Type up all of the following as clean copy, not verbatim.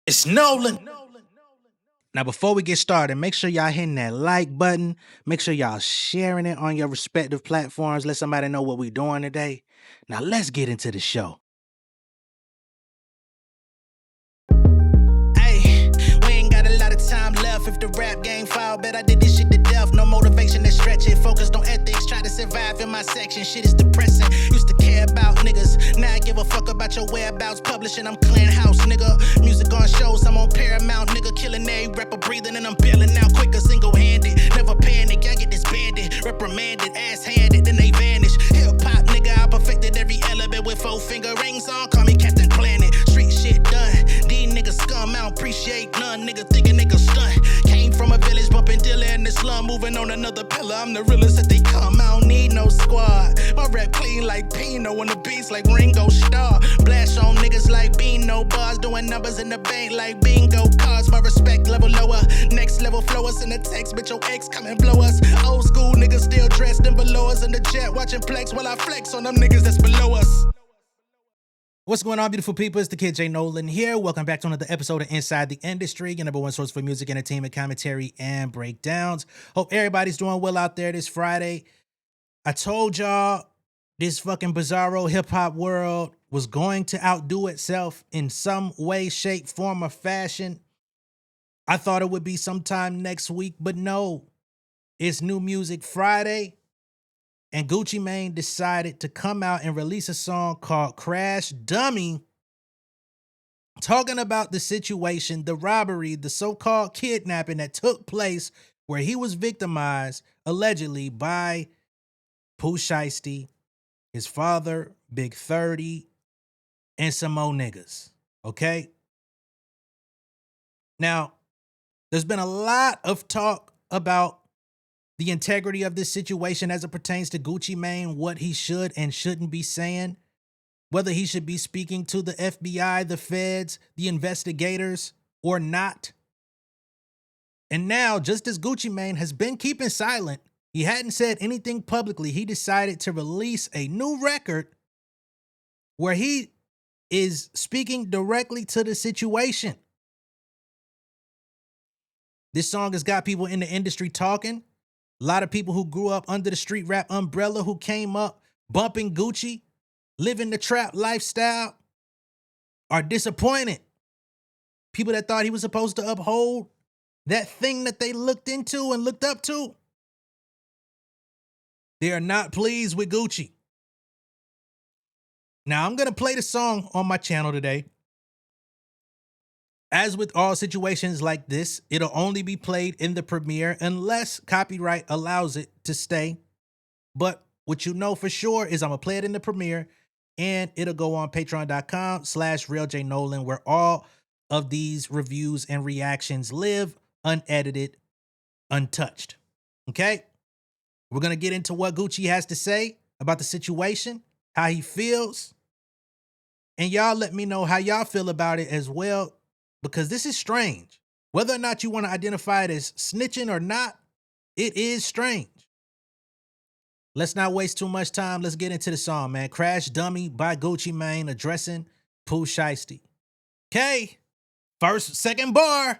It's Nolan. Now, before we get started, make sure y'all hitting that like button. Make sure y'all sharing it on your respective platforms. Let somebody know what we're doing today. Now, let's get into the show. Hey, we ain't got a lot of time left. If the rap game fall, bet I did this shit to death. No motivation to stretch it. Focused on ethics, try to survive in my section. Shit is depressing. Used to care about niggas. Now I give a fuck about your whereabouts. Publishing, I'm clearing house, nigga. Music on shows, I'm on Paramount, nigga. Killing a rapper, breathing, and I'm bailing out quicker, single-handed. Never panic, I get disbanded. Reprimanded, ass-handed, then they vanish. Hip-hop, nigga, I perfected every element with 4-finger rings on. Call me Captain Planet. Street shit done. These niggas scum, I don't appreciate none. Nigga thinking nigga stunt. Came from a village, bumping dealer in the slum. Moving on another pillar, I'm the realest that they come. I don't need no squad. My rap clean like Pino on the beats like Ringo Starr. Blast on niggas like Beano bars. Doing numbers in the bank like bingo cards. My respect level lower. Next level flow us in the text. Bitch, your ex come and blow us. Old school niggas still dressed in below us in the jet. Watching Plex while I flex on them niggas that's below us. What's going on, beautiful people? It's the kid J Nolan here. Welcome back to another episode of Inside the Industry, your number one source for music, entertainment, commentary, and breakdowns. Hope everybody's doing well out there this Friday. I told y'all this fucking bizarro hip-hop world was going to outdo itself in some way, shape, form, or fashion. I thought it would be sometime next week, but no. It's New Music Friday. And Gucci Mane decided to come out and release a song called Crash Dummy, talking about the situation, the robbery, the so-called kidnapping that took place where he was victimized, allegedly, by Pooh Shiesty, his father, Big 30, and some more niggas, okay? Now, there's been a lot of talk about the integrity of this situation as it pertains to Gucci Mane, what he should and shouldn't be saying, whether he should be speaking to the FBI, the feds, the investigators, or not. And now, just as Gucci Mane has been keeping silent, he hadn't said anything publicly, he decided to release a new record where he is speaking directly to the situation. This song has got people in the industry talking. A lot of people who grew up under the street rap umbrella, who came up bumping Gucci, living the trap lifestyle, are disappointed. People that thought he was supposed to uphold that thing that they looked into and looked up to, they are not pleased with Gucci. Now, I'm going to play the song on my channel today. As with all situations like this, it'll only be played in the premiere unless copyright allows it to stay. But what you know for sure is I'm going to play it in the premiere, and it'll go on patreon.com/RealJNolan, where all of these reviews and reactions live unedited, untouched. Okay? We're going to get into what Gucci has to say about the situation, how he feels, and y'all let me know how y'all feel about it as well, because this is strange. Whether or not you want to identify it as snitching or not, it is strange. Let's not waste too much time. Let's get into the song, man. Crash Dummy by Gucci Mane addressing Pooh Shiesty. Okay, second bar.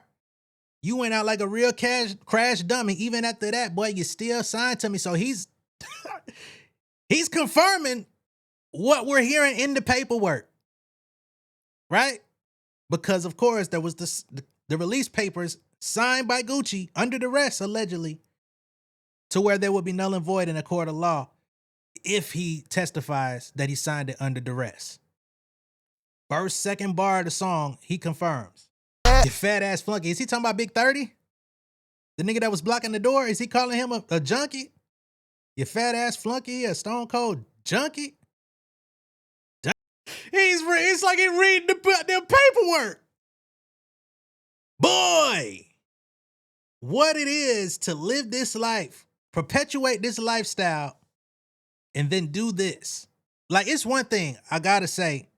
You went out like a real crash dummy. Even after that, boy, you still signed to me. So he's he's confirming what we're hearing in the paperwork, right? Because, of course, there was the release papers signed by Gucci under duress, allegedly, to where there would be null and void in a court of law if he testifies that he signed it under duress. Second bar of the song, he confirms. You fat ass flunky. Is he talking about Big 30? The nigga that was blocking the door? Is he calling him a junkie? You fat ass flunky, a stone cold junkie? It's like he reading the paperwork. Boy, what it is to live this life, perpetuate this lifestyle, and then do this. Like, it's one thing I gotta say.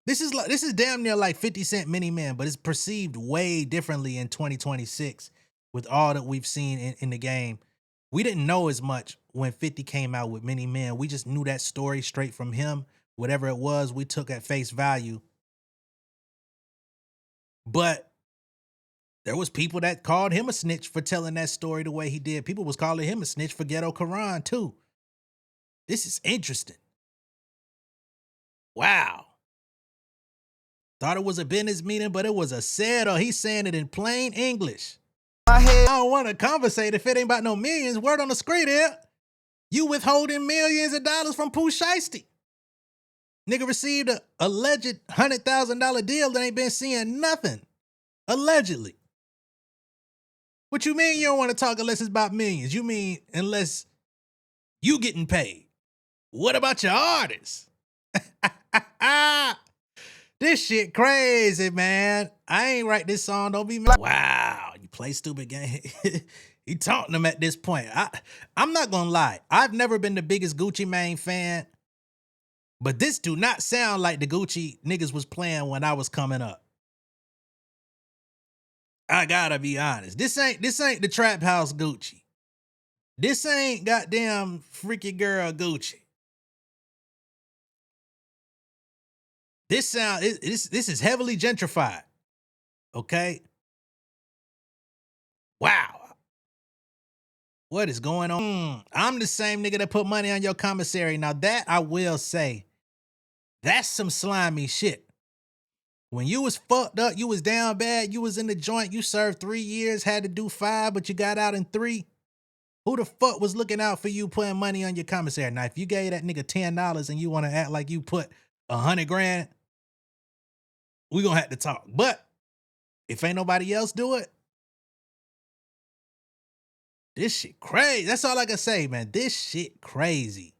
This is damn near like 50 Cent Mini Man, but it's perceived way differently in 2026 with all that we've seen in the game. We didn't know as much when 50 came out with Mini Man. We just knew that story straight from him. Whatever it was, we took at face value. But There was people that called him a snitch for telling that story the way he did. People was calling him a snitch for Ghetto Quran too. This is interesting. Wow. Thought it was a business meeting, but it was a setup. He's saying it in plain English. I don't want to conversate if it ain't about no millions. Word on the screen here. You withholding millions of dollars from Pooh Shiesty. Nigga received a alleged $100,000 deal that ain't been seeing nothing. Allegedly. What you mean you don't want to talk unless it's about millions? You mean unless you getting paid? What about your artists? This shit crazy, man. I ain't write this song, don't be mad. Wow, you play stupid game. He taunting them at this point. I'm not gonna lie. I've never been the biggest Gucci Mane fan, but this do not sound like the Gucci niggas was playing when I was coming up. I gotta be honest. This ain't the Trap House Gucci. This ain't goddamn freaky girl Gucci. This is heavily gentrified. Okay? Wow. What is going on? I'm the same nigga that put money on your commissary. Now that I will say, that's some slimy shit. When you was fucked up, you was down bad, you was in the joint, you served 3 years, had to do 5, but you got out in 3. Who the fuck was looking out for you putting money on your commissary? Now, if you gave that nigga $10 and you want to act like you put 100 grand, we gonna have to talk. But if ain't nobody else do it, this shit crazy. That's all I can say, man. This shit crazy.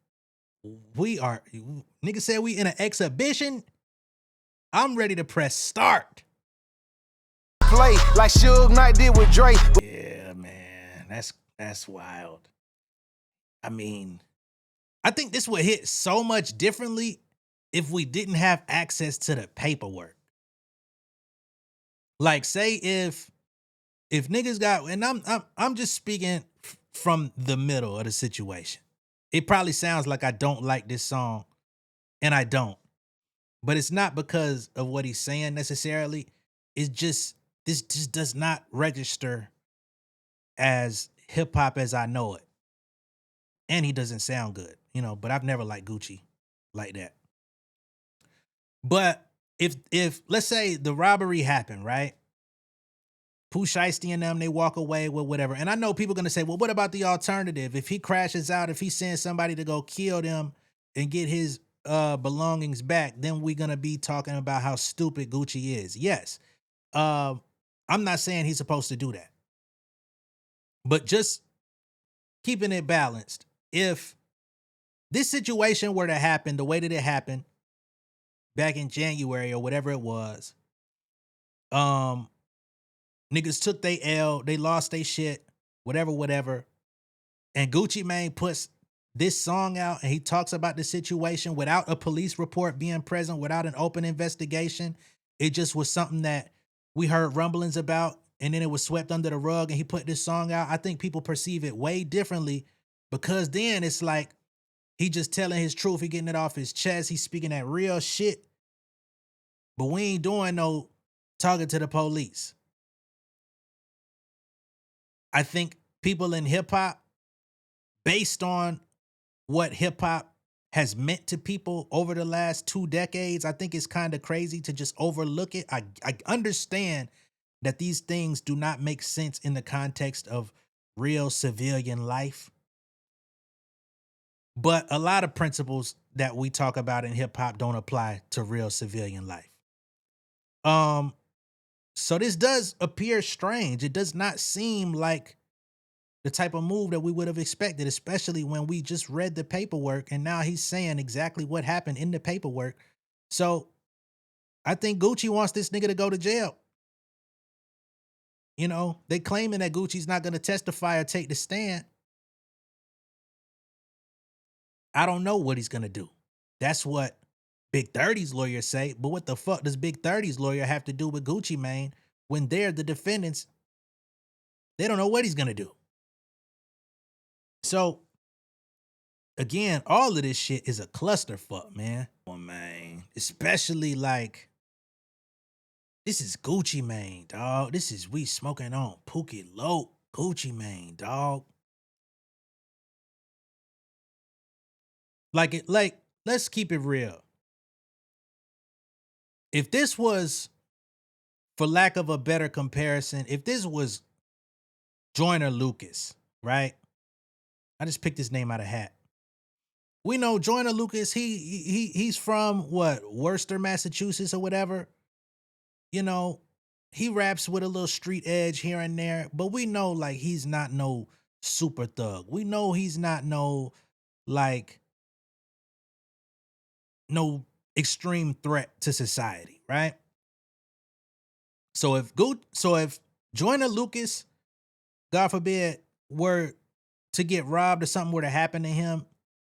Nigga said we in an exhibition. I'm ready to press start. Play like Suge Knight did with Dre. Yeah, man. That's wild. I mean, I think this would hit so much differently if we didn't have access to the paperwork. Like, say if niggas got, and I'm just speaking from the middle of the situation. It probably sounds like I don't like this song, and I don't. But it's not because of what he's saying necessarily. It's just, this just does not register as hip hop as I know it. And he doesn't sound good, you know, but I've never liked Gucci like that. But if let's say the robbery happened, right? Pooh Shiesty and them, they walk away with whatever. And I know people are going to say, well, what about the alternative? If he crashes out, if he sends somebody to go kill them and get his belongings back, then we're going to be talking about how stupid Gucci is. Yes. I'm not saying he's supposed to do that. But just keeping it balanced. If this situation were to happen the way that it happened back in January or whatever it was, niggas took they L, they lost they shit, whatever. And Gucci Mane puts this song out and he talks about the situation without a police report being present, without an open investigation. It just was something that we heard rumblings about and then it was swept under the rug and he put this song out. I think people perceive it way differently because then it's like he just telling his truth, he getting it off his chest, he's speaking that real shit. But we ain't doing no talking to the police. I think people in hip hop, based on what hip hop has meant to people over the last 2 decades, I think it's kind of crazy to just overlook it. I understand that these things do not make sense in the context of real civilian life. But a lot of principles that we talk about in hip hop don't apply to real civilian life. So this does appear strange. It does not seem like the type of move that we would have expected, especially when we just read the paperwork and now he's saying exactly what happened in the paperwork. So I think Gucci wants this nigga to go to jail. You know, they claiming that Gucci's not going to testify or take the stand. I don't know what he's going to do. That's what Big 30's lawyers say. But what the fuck does Big 30's lawyer have to do with Gucci Mane when they're the defendants? They don't know what he's going to do. So, again, all of this shit is a clusterfuck, man. Oh, man. Especially, like, This is Gucci Mane, dog. This is we smoking on Pookie Loc, Gucci Mane, dog. Like, let's keep it real. If this was, for lack of a better comparison, if this was Joyner Lucas, right? I just picked his name out of hat. We know Joyner Lucas, he's from what, Worcester, Massachusetts or whatever. You know, he raps with a little street edge here and there, but we know like he's not no super thug. We know he's not no like no extreme threat to society, right? So if Joyner Lucas, God forbid, were to get robbed or something were to happen to him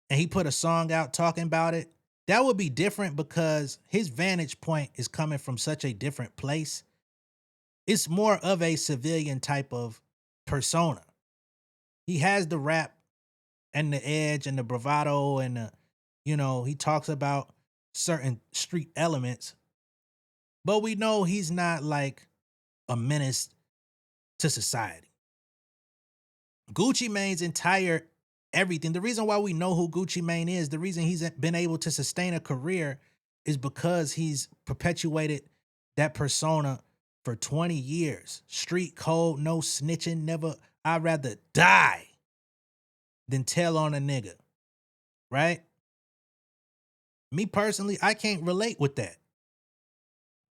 and he put a song out talking about it, that would be different because his vantage point is coming from such a different place. It's more of a civilian type of persona. He has the rap and the edge and the bravado and he talks about certain street elements, but we know he's not like a menace to society. Gucci Mane's entire everything, the reason why we know who Gucci Mane is, the reason he's been able to sustain a career is because he's perpetuated that persona for 20 years. Street code, no snitching, never, I'd rather die than tell on a nigga, right? Me personally, I can't relate with that.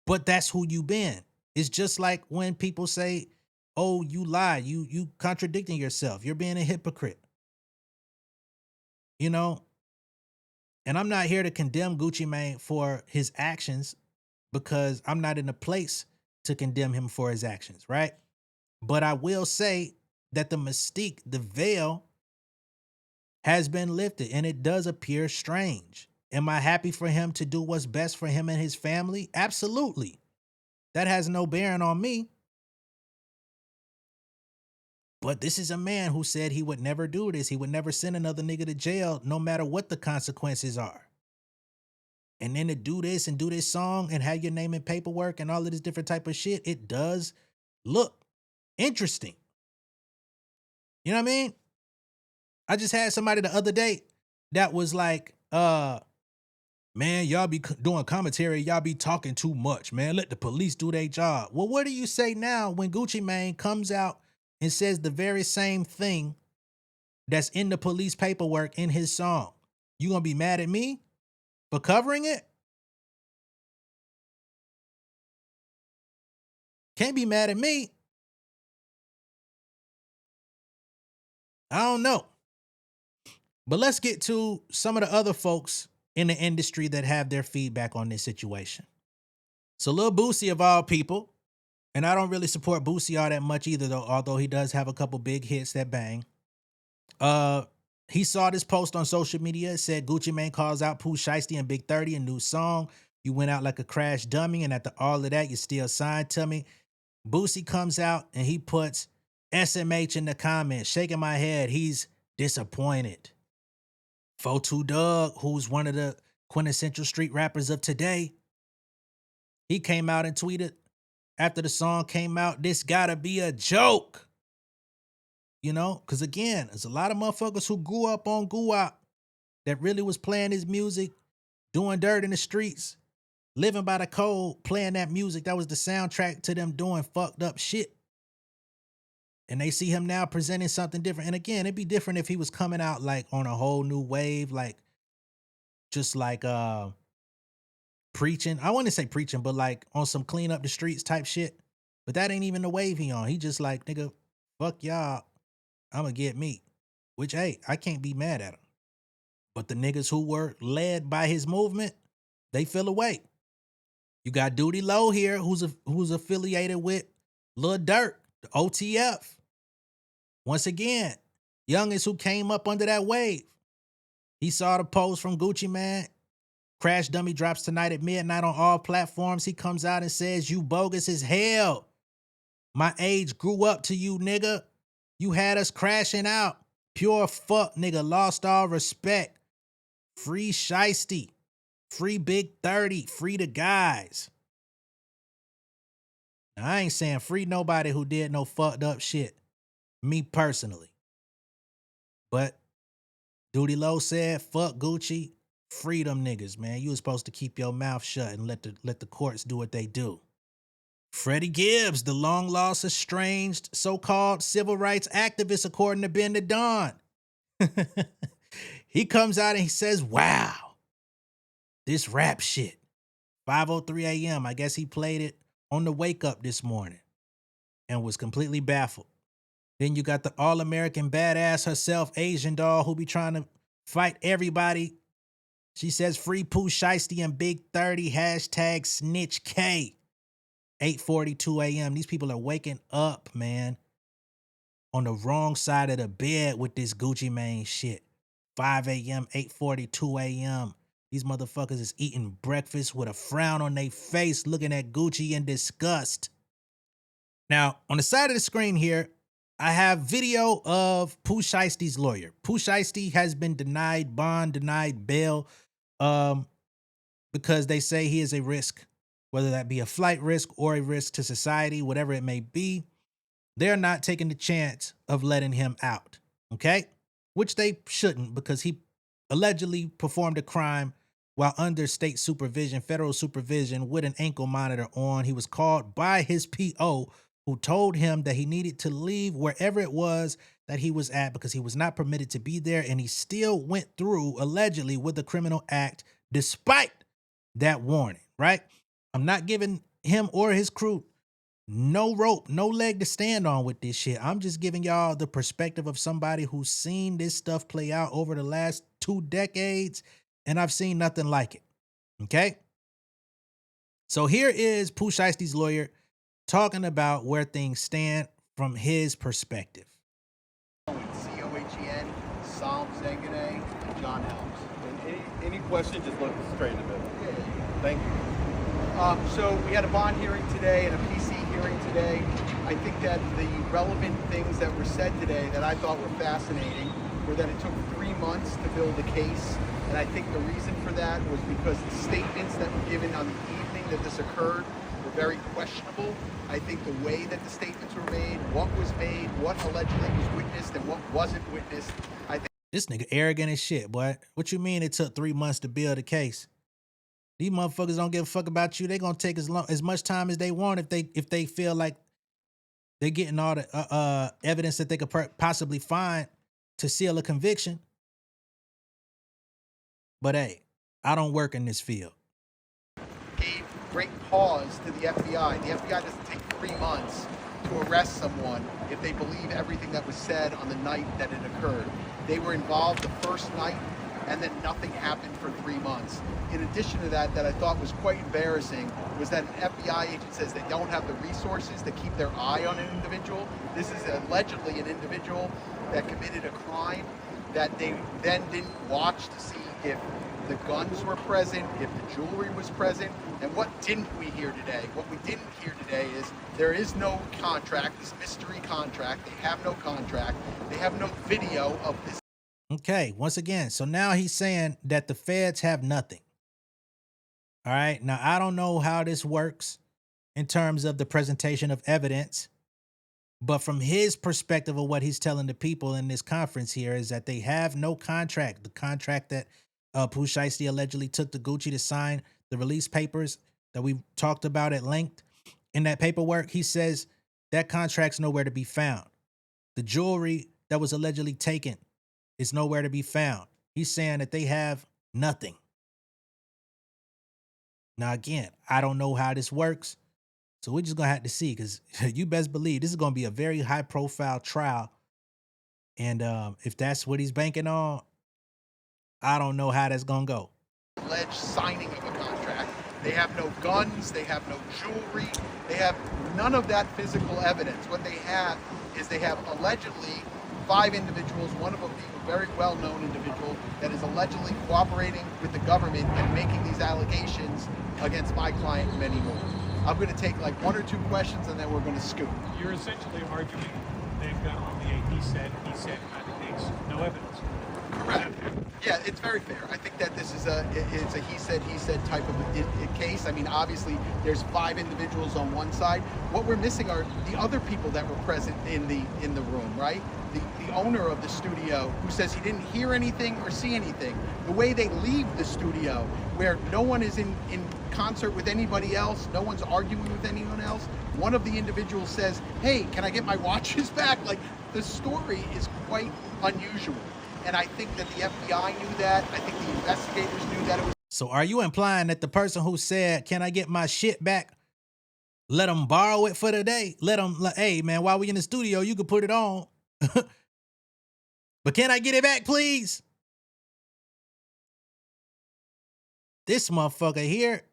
But that's who you been. It's just like when people say, oh, you lie, you contradicting yourself, you're being a hypocrite. You know, and I'm not here to condemn Gucci Mane for his actions because I'm not in a place to condemn him for his actions, right? But I will say that the mystique, the veil, has been lifted and it does appear strange. Am I happy for him to do what's best for him and his family? Absolutely. That has no bearing on me. But this is a man who said he would never do this. He would never send another nigga to jail no matter what the consequences are. And then to do this and do this song and have your name in paperwork and all of this different type of shit, it does look interesting. You know what I mean? I just had somebody the other day that was like, man, y'all be doing commentary, y'all be talking too much, man. Let the police do their job. Well, what do you say now when Gucci Mane comes out and says the very same thing that's in the police paperwork in his song? You gonna be mad at me for covering it? Can't be mad at me. I don't know. But let's get to some of the other folks in the industry that have their feedback on this situation. So Lil Boosie of all people, and I don't really support Boosie all that much either, though, although he does have a couple big hits that bang. He saw this post on social media. It said Gucci Mane calls out Pooh Shiesty and Big 30, a new song. You went out like a crash dummy, and after all of that, you still signed to me. Boosie comes out and he puts SMH in the comments, shaking my head. He's disappointed. 42 Doug, who's one of the quintessential street rappers of today, he came out and tweeted after the song came out, this gotta be a joke. You know, because again, there's a lot of motherfuckers who grew up on Guwap that really was playing his music, doing dirt in the streets, living by the code, playing that music. That was the soundtrack to them doing fucked up shit. And they see him now presenting something different. And again, it'd be different if he was coming out like on a whole new wave, like just like preaching. I wouldn't say preaching, but like on some clean up the streets type shit. But that ain't even the wave he on. He just like, nigga, fuck y'all. I'ma get me. Which, hey, I can't be mad at him. But the niggas who were led by his movement, they feel away. You got Duty Low here, who's affiliated with Lil Durk, the OTF. Once again, youngest who came up under that wave. He saw the post from Gucci Mane. Crash Dummy drops tonight at midnight on all platforms. He comes out and says, you bogus as hell. My age grew up to you, nigga. You had us crashing out. Pure fuck, nigga. Lost all respect. Free Shiesty. Free Big 30. Free the guys. Now, I ain't saying free nobody who did no fucked up shit, me personally. But Duty Low said, fuck Gucci, free them niggas, man. You was supposed to keep your mouth shut and let the courts do what they do. Freddie Gibbs, the long-lost estranged so-called civil rights activist, according to Ben the Don. He comes out and he says, wow, this rap shit. 5:03 a.m. I guess he played it on the wake up this morning and was completely baffled. Then you got the all-American badass herself, Asian doll, who be trying to fight everybody. She says, free Pooh Shiesty and Big 30, hashtag snitch K. 8:42 a.m. These people are waking up, man, on the wrong side of the bed with this Gucci Mane shit. 5 a.m., 8:42 a.m. These motherfuckers is eating breakfast with a frown on their face, looking at Gucci in disgust. Now, on the side of the screen here, I have video of Pooh Shiesty's lawyer. Pooh Shiesty has been denied bond, denied bail, because they say he is a risk, whether that be a flight risk or a risk to society, whatever it may be. They're not taking the chance of letting him out, okay? Which they shouldn't, because he allegedly performed a crime while under state supervision, federal supervision, with an ankle monitor on. He was called by his PO, who told him that he needed to leave wherever it was that he was at because he was not permitted to be there, and he still went through, allegedly, with a criminal act despite that warning, right? I'm not giving him or his crew no rope, no leg to stand on with this shit. I'm just giving y'all the perspective of somebody who's seen this stuff play out over the last 2 decades, and I've seen nothing like it, okay? So here is Pooh Shiesty's lawyer talking about where things stand from his perspective. C-O-H-E-N, Psalm Zengane, and John Helms. And any question, just look straight in the middle. Yeah. Thank you. So we had a bond hearing today and a PC hearing today. I think that the relevant things that were said today that I thought were fascinating were that it took 3 months to build a case. And I think the reason for that was because the statements that were given on the evening that this occurred were very questionable. I think the way that the statements were made, what was made, what allegedly was witnessed, and what wasn't witnessed, I think... This nigga arrogant as shit, boy. What you mean it took 3 months to build a case? These motherfuckers don't give a fuck about you. They gonna take as much time as they want if they feel like they're getting all the evidence that they could possibly find to seal a conviction. But hey, I don't work in this field. Gave great pause to the FBI. The FBI doesn't take 3 months to arrest someone if they believe everything that was said on the night that it occurred. They were involved the first night, and then nothing happened for 3 months. In addition to that I thought was quite embarrassing was that an FBI agent says they don't have the resources to keep their eye on an individual. This is allegedly an individual that committed a crime that they then didn't watch to see if the guns were present, if the jewelry was present. And what didn't we hear today? What we didn't hear today is there is no contract, this mystery contract. They have no contract. They have no video of this. Okay, once again, so now he's saying that the feds have nothing. All right, now I don't know how this works in terms of the presentation of evidence, but from his perspective of what he's telling the people in this conference here is that they have no contract. The contract that Pooh Shiesty allegedly took to Gucci to sign the release papers that we talked about at length. In that paperwork, he says that contract's nowhere to be found. The jewelry that was allegedly taken is nowhere to be found. He's saying that they have nothing. Now, again, I don't know how this works, so we're just going to have to see, because you best believe this is going to be a very high-profile trial, and if that's what he's banking on, I don't know how that's going to go. Alleged signing of a contract. They have no guns, they have no jewelry, they have none of that physical evidence. What they have is they have allegedly 5 individuals, one of them being a very well-known individual that is allegedly cooperating with the government and making these allegations against my client and many more. I'm going to take like 1 or 2 questions and then we're going to scoop. You're essentially arguing they've got only a he said kind of case, no evidence. Correct. Yeah, it's very fair. I think that this is it's a he said type of a case. I mean, obviously there's 5 individuals on one side. What we're missing are the other people that were present in the room, right? The owner of the studio, who says he didn't hear anything or see anything. The way they leave the studio, where no one is in concert with anybody else, no one's arguing with anyone else. One of the individuals says, "Hey, can I get my watches back?" Like, the story is quite unusual. And I think that the FBI knew that. I think the investigators knew that it was. So are you implying that the person who said, "Can I get my shit back?" let them borrow it for the day? Let them, hey man, while we in the studio, you could put it on. But can I get it back, please? This motherfucker here,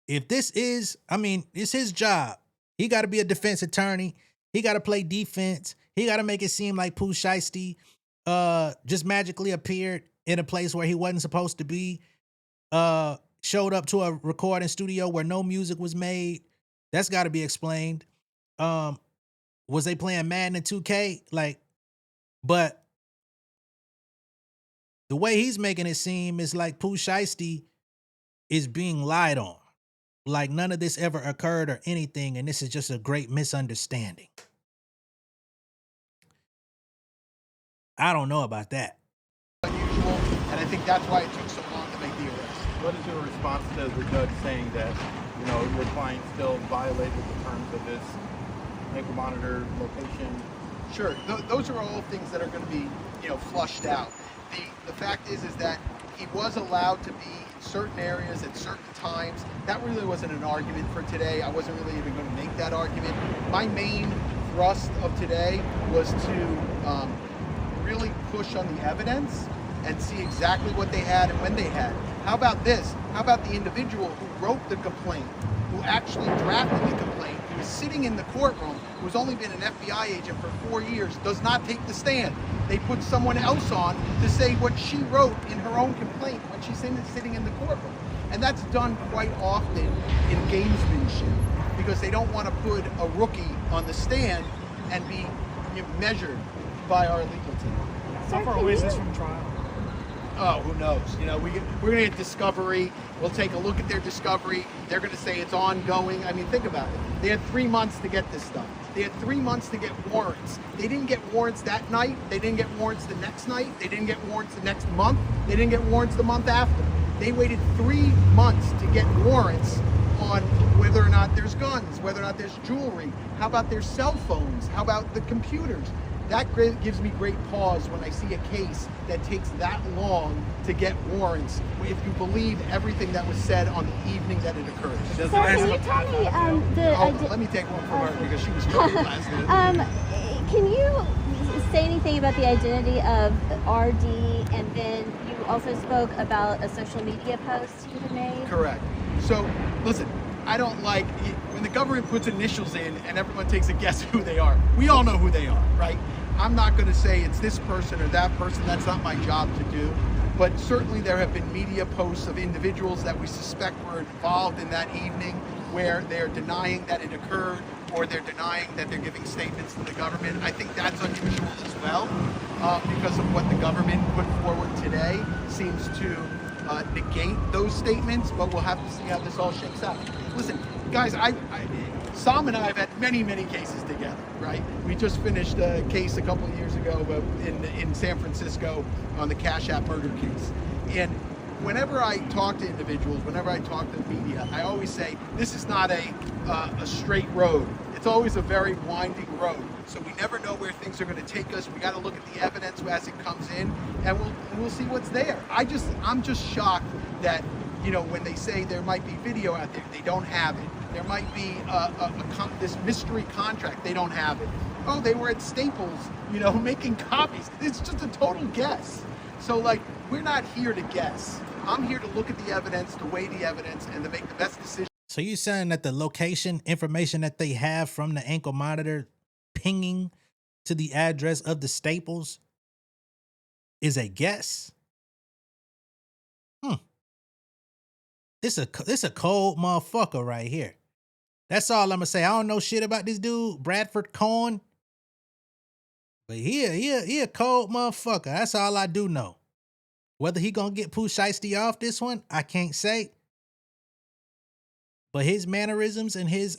if this is, I mean, it's his job. He got to be a defense attorney. He got to play defense. He got to make it seem like Pooh Shiesty just magically appeared in a place where he wasn't supposed to be, showed up to a recording studio where no music was made. That's got to be explained. Was they playing Madden and 2K? Like, but the way he's making it seem is like Pooh Shiesty is being lied on. Like none of this ever occurred or anything, and this is just a great misunderstanding. I don't know about that. Unusual, and I think that's why it took so long to make the arrest. What is your response to the judge saying that, you know, your client still violated the terms of this ankle monitor location? Sure, those are all things that are going to be, you know, flushed out. The fact is that he was allowed to be in certain areas at certain times. That really wasn't an argument for today. I wasn't really even going to make that argument. My main thrust of today was to really push on the evidence and see exactly what they had and when they had. How about this? How about the individual who wrote the complaint, who actually drafted the complaint, who was sitting in the courtroom, who's only been an FBI agent for 4 years, does not take the stand. They put someone else on to say what she wrote in her own complaint when she's sitting in the courtroom. And that's done quite often in gamesmanship, because they don't want to put a rookie on the stand and be measured by our legal team. How far away is this from trial? Oh, who knows? You know, we're going to get discovery. We'll take a look at their discovery. They're going to say it's ongoing. I mean, think about it. They had 3 months to get this stuff. They had 3 months to get warrants. They didn't get warrants that night. They didn't get warrants the next night. They didn't get warrants the next month. They didn't get warrants the month after. They waited 3 months to get warrants on whether or not there's guns, whether or not there's jewelry. How about their cell phones? How about the computers? That gives me great pause when I see a case that takes that long to get warrants, if you believe everything that was said on the evening that it occurred. So can you tell me let me take one from her because she was talking last minute. Can you say anything about the identity of RD, and then you also spoke about a social media post you had made? Correct. So, listen, I don't like it when the government puts initials in and everyone takes a guess who they are. We all know who they are, right? I'm not going to say it's this person or that person. That's not my job to do. But certainly there have been media posts of individuals that we suspect were involved in that evening where they're denying that it occurred, or they're denying that they're giving statements to the government. I think that's unusual as well, because of what the government put forward today seems to negate those statements, but we'll have to see how this all shakes out. Listen, guys, Sam and I have had many, many cases together, right? We just finished a case a couple of years ago in San Francisco on the Cash App murder case. And whenever I talk to individuals, whenever I talk to the media, I always say, this is not a straight road. It's always a very winding road. So we never know where things are going to take us. We got to look at the evidence as it comes in, and we'll see what's there. I'm just shocked that, you know, when they say there might be video out there, they don't have it. There might be this mystery contract, they don't have it. Oh, they were at Staples, you know, making copies. It's just a total guess. So, like, we're not here to guess. I'm here to look at the evidence, to weigh the evidence, and to make the best decision. So you saying that the location information that they have from the ankle monitor pinging to the address of the Staples is a guess? This a cold motherfucker right here. That's all I'm gonna say. I don't know shit about this dude, Bradford Cohen, but he a cold motherfucker. That's all I do know. Whether he gonna get Pooh Shiesty off this one, I can't say. But his mannerisms and his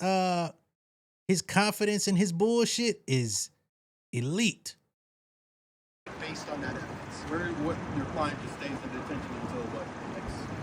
confidence and his bullshit is elite. Based on that evidence. What your client just stays in detention until what?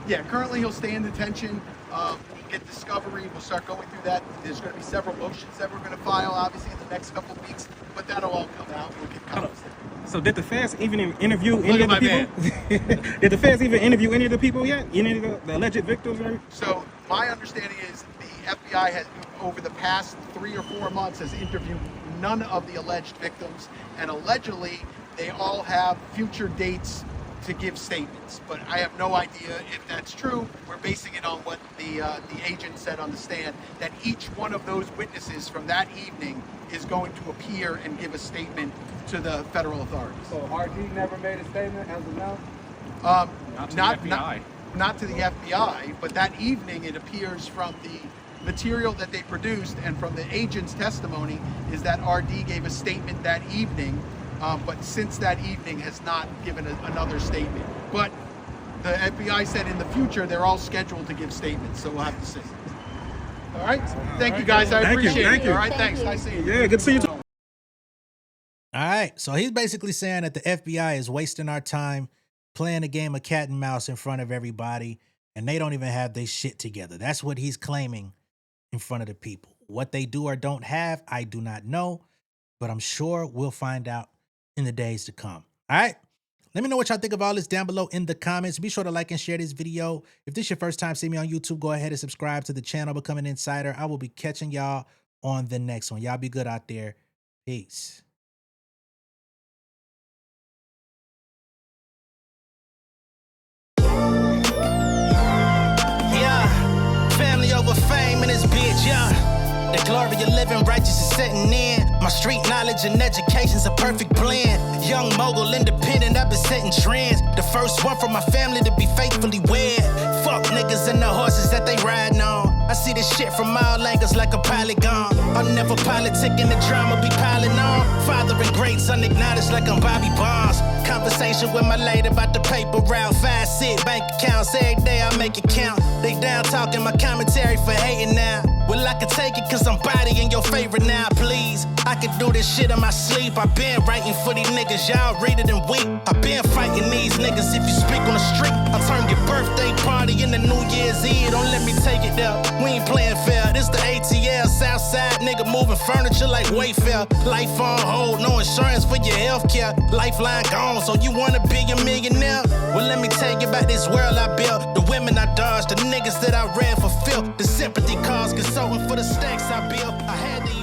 Yeah, currently he'll stay in detention. We'll get discovery. We'll start going through that. There's going to be several motions that we're going to file, obviously, in the next couple of weeks. But that'll all come out. We'll get comments. So did the feds even interview Look any at of the my people? Did the feds even interview any of the people yet? Any of the alleged victims? Or So my understanding is the FBI has, over the past 3 or 4 months, has interviewed none of the alleged victims, and allegedly they all have future dates to give statements. But I have no idea if that's true. We're basing it on what the agent said on the stand, that each one of those witnesses from that evening is going to appear and give a statement to the federal authorities. So RD never made a statement as of now? Not to the FBI. Not to the FBI, but that evening it appears from the material that they produced and from the agent's testimony is that RD gave a statement that evening, but since that evening has not given another statement. But the FBI said in the future they're all scheduled to give statements, so we'll have to see. All right? Thank you guys, I appreciate it. Thank you. All right, Thank thanks. you. Nice seeing you. Yeah, good to see you too. All right, so he's basically saying that the FBI is wasting our time playing a game of cat and mouse in front of everybody, and they don't even have their shit together. That's what he's claiming in front of the people. What they do or don't have, I do not know, but I'm sure we'll find out in the days to come. All right, let me know what y'all think of all this down below in the comments. Be sure to like and share this video. If this is your first time seeing me on YouTube, go ahead and subscribe to the channel, become an insider. I will be catching y'all on the next one. Y'all be good out there. Peace. Family over fame in this bitch, yeah. The glory of living righteous is setting in. My street knowledge and education's a perfect blend. Young mogul, independent, I've been setting trends. The first one from my family to be faithfully wed. Fuck niggas and the horses that they riding on. I see this shit from all angles like a polygon. I'm never politicking, the drama be piling on. Father and greats unacknowledged like I'm Bobby Bonds. Conversation with my lady about the paper route. 5 sit bank accounts, every day I make it count. They down talking my commentary for hating now. Well, I can take it cause I'm bodying your favorite now, please. I can do this shit in my sleep. I been writing for these niggas, y'all read it and weep. I been fighting these niggas if you speak on the street. I turn your birthday party into New Year's Eve. Don't let me take it there. We ain't playing fair. This the ATL, Southside nigga moving furniture like Wayfair. Life on hold, no insurance for your healthcare. Lifeline gone, so you wanna be a millionaire? Well, let me tell you about this world I built. The women I dodged, the niggas that I ran for filth. The sympathy calls, consulting for the stacks I built. I had to